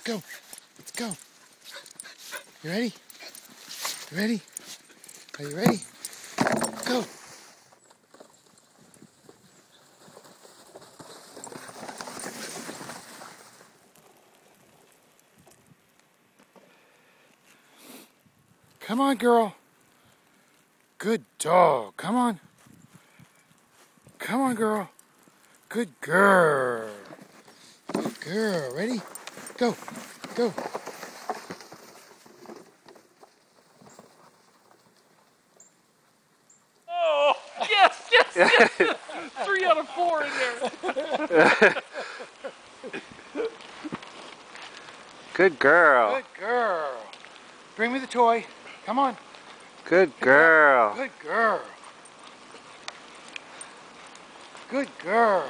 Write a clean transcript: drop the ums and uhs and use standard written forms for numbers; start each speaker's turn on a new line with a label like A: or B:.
A: go. Let's go. You ready? You ready? Are you ready? Go. Come on, girl. Good dog. Come on. Come on, girl. Good girl. Good girl. Ready? Go. Go.
B: Oh, yes, yes, yes. 3 out of 4 in there.
A: Good girl. Good girl. Bring me the toy. Come on.
C: Good girl.
A: Good girl. Good girl.